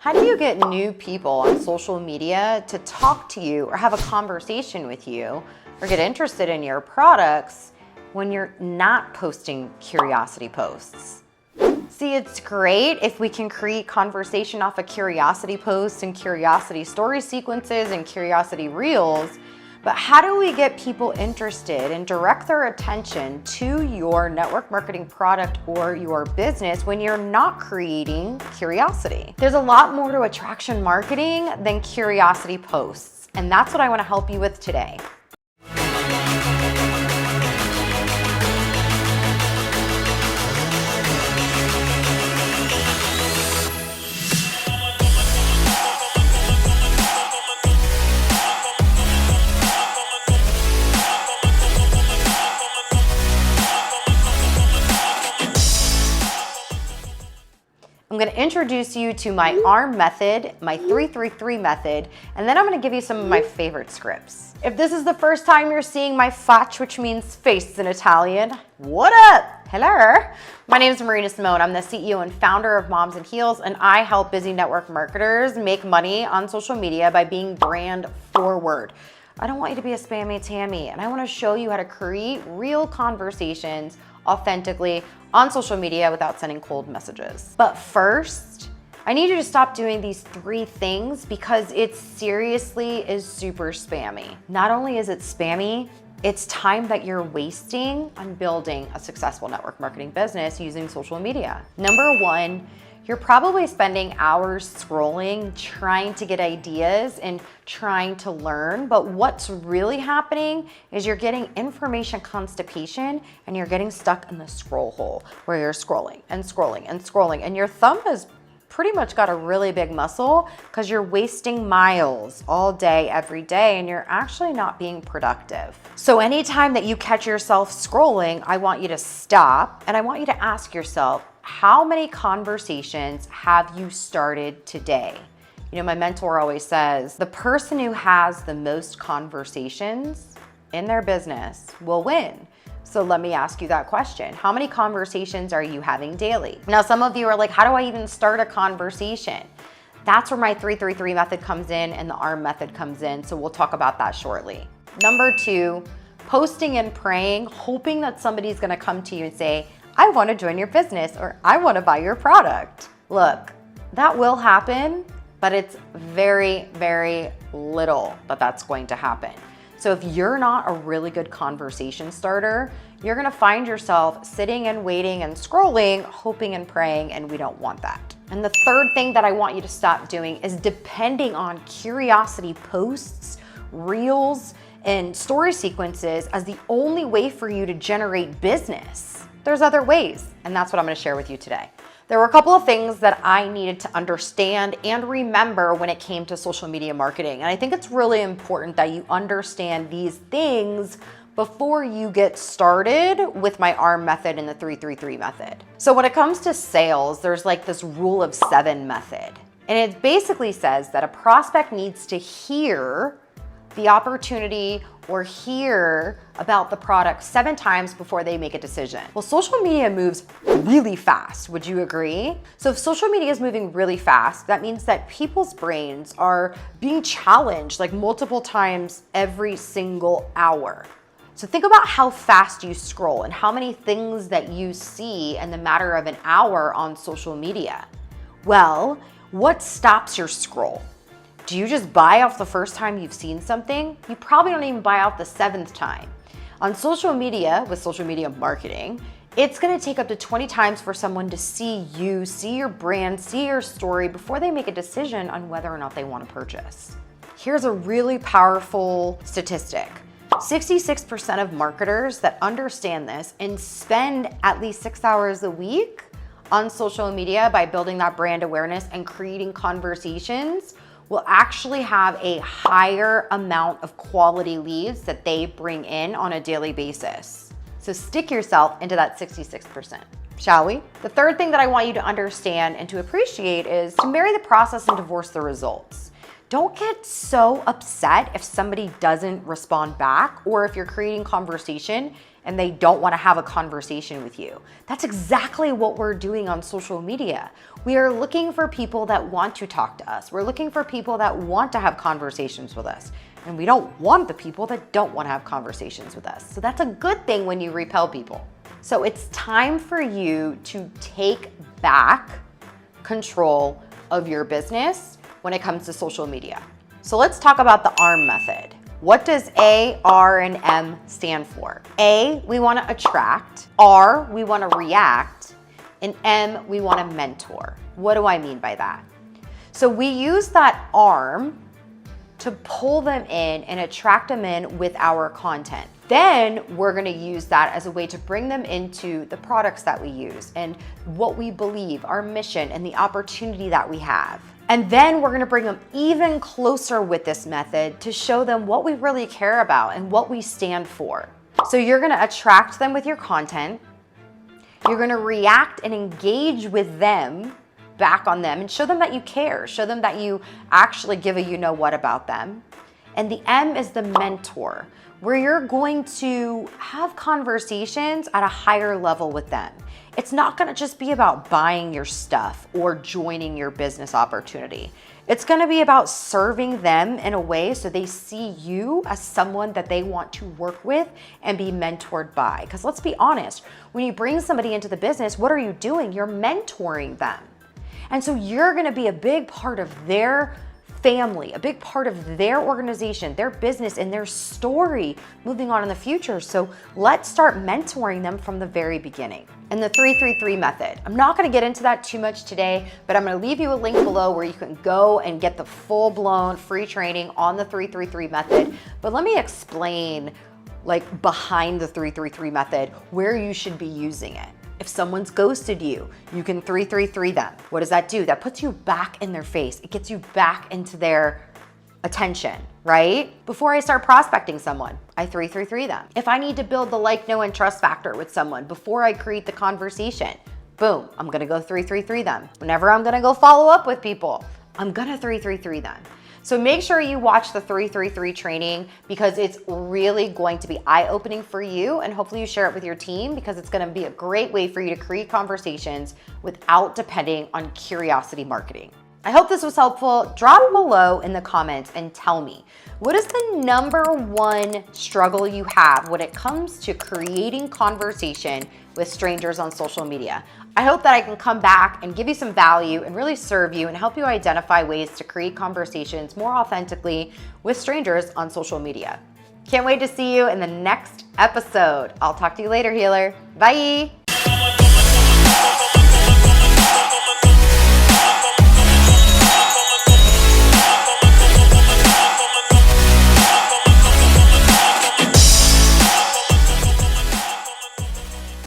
How do you get new people on social media to talk to you or have a conversation with you or get interested in your products when you're not posting curiosity posts? See, it's great if we can create conversation off of curiosity posts and curiosity story sequences and curiosity reels, but how do we get people interested and direct their attention to your network marketing product or your business when you're not creating curiosity? There's a lot more to attraction marketing than curiosity posts, and that's what I want to help you with today. I'm going to introduce you to my ARM method, my 333 method, and then I'm going to give you some of my favorite scripts. If this is the first time you're seeing my faccia, which means face in Italian, what up? Hello. My name is Marina Simone. I'm the CEO and founder of Moms and Heels, and I help busy network marketers make money on social media by being brand forward. I don't want you to be a spammy Tammy, and I want to show you how to create real conversations authentically on social media without sending cold messages. But first, I need you to stop doing these 3 things because it seriously is super spammy. Not only is it spammy, it's time that you're wasting on building a successful network marketing business using social media. Number 1, you're probably spending hours scrolling, trying to get ideas and trying to learn, but what's really happening is you're getting information constipation and you're getting stuck in the scroll hole where you're scrolling and scrolling and scrolling, and your thumb has pretty much got a really big muscle because you're wasting miles all day, every day, and you're actually not being productive. So anytime that you catch yourself scrolling, I want you to stop and I want you to ask yourself, how many conversations have you started today? You know, my mentor always says, the person who has the most conversations in their business will win. So let me ask you that question. How many conversations are you having daily? Now, some of you are like, how do I even start a conversation? That's where my 333 method comes in and the ARM method comes in. So we'll talk about that shortly. Number 2, posting and praying, hoping that somebody's gonna come to you and say, I want to join your business or I want to buy your product. Look, that will happen, but it's very, very little that that's going to happen. So if you're not a really good conversation starter, you're going to find yourself sitting and waiting and scrolling, hoping and praying, and we don't want that. And the third thing that I want you to stop doing is depending on curiosity posts, reels, and story sequences as the only way for you to generate business. There's other ways, and that's what I'm going to share with you today. There were a couple of things that I needed to understand and remember when it came to social media marketing. And I think it's really important that you understand these things before you get started with my ARM method and the 333 method. So when it comes to sales, there's like this rule of 7 method. And it basically says that a prospect needs to hear the opportunity or hear about the product 7 times before they make a decision. Well, social media moves really fast. Would you agree? So if social media is moving really fast, that means that people's brains are being challenged like multiple times every single hour. So think about how fast you scroll and how many things that you see in the matter of an hour on social media. Well, what stops your scroll? Do you just buy off the first time you've seen something? You probably don't even buy off the 7th time. On social media, with social media marketing, it's gonna take up to 20 times for someone to see you, see your brand, see your story before they make a decision on whether or not they wanna purchase. Here's a really powerful statistic. 66% of marketers that understand this and spend at least 6 hours a week on social media by building that brand awareness and creating conversations will actually have a higher amount of quality leads that they bring in on a daily basis. So stick yourself into that 66%, shall we? The third thing that I want you to understand and to appreciate is to marry the process and divorce the results. Don't get so upset if somebody doesn't respond back or if you're creating conversation and they don't want to have a conversation with you. That's exactly what we're doing on social media. We are looking for people that want to talk to us. We're looking for people that want to have conversations with us. And we don't want the people that don't want to have conversations with us. So that's a good thing when you repel people. So it's time for you to take back control of your business when it comes to social media. So let's talk about the ARM method. What does A, R, and M stand for? A, we want to attract. R, we want to react. And M, we want to mentor. What do I mean by that? So we use that ARM to pull them in and attract them in with our content. Then we're gonna use that as a way to bring them into the products that we use and what we believe, our mission, and the opportunity that we have. And then we're gonna bring them even closer with this method to show them what we really care about and what we stand for. So you're gonna attract them with your content. You're gonna react and engage with them, back on them, and show them that you care. Show them that you actually give a you-know-what about them. And the M is the mentor, where you're going to have conversations at a higher level with them. It's not gonna just be about buying your stuff or joining your business opportunity. It's gonna be about serving them in a way so they see you as someone that they want to work with and be mentored by. Because let's be honest, when you bring somebody into the business, what are you doing? You're mentoring them. And so you're gonna be a big part of their family, a big part of their organization, their business, and their story moving on in the future. So let's start mentoring them from the very beginning. And the 3-3-3 method. I'm not gonna get into that too much today, but I'm gonna leave you a link below where you can go and get the full-blown free training on the 3-3-3 method. But let me explain, like, behind the 3-3-3 method, where you should be using it. If someone's ghosted you, you can 3-3-3 them. What does that do? That puts you back in their face. It gets you back into their attention, right? Before I start prospecting someone, I 3-3-3 them. If I need to build the like, know, and trust factor with someone before I create the conversation, boom, I'm gonna go 3-3-3 them. Whenever I'm gonna go follow up with people, I'm gonna 3-3-3 them. So make sure you watch the 3-3-3 training because it's really going to be eye-opening for you, and hopefully you share it with your team because it's gonna be a great way for you to create conversations without depending on curiosity marketing. I hope this was helpful. Drop below in the comments and tell me, what is the #1 struggle you have when it comes to creating conversation with strangers on social media? I hope that I can come back and give you some value and really serve you and help you identify ways to create conversations more authentically with strangers on social media. Can't wait to see you in the next episode. I'll talk to you later, healer. Bye.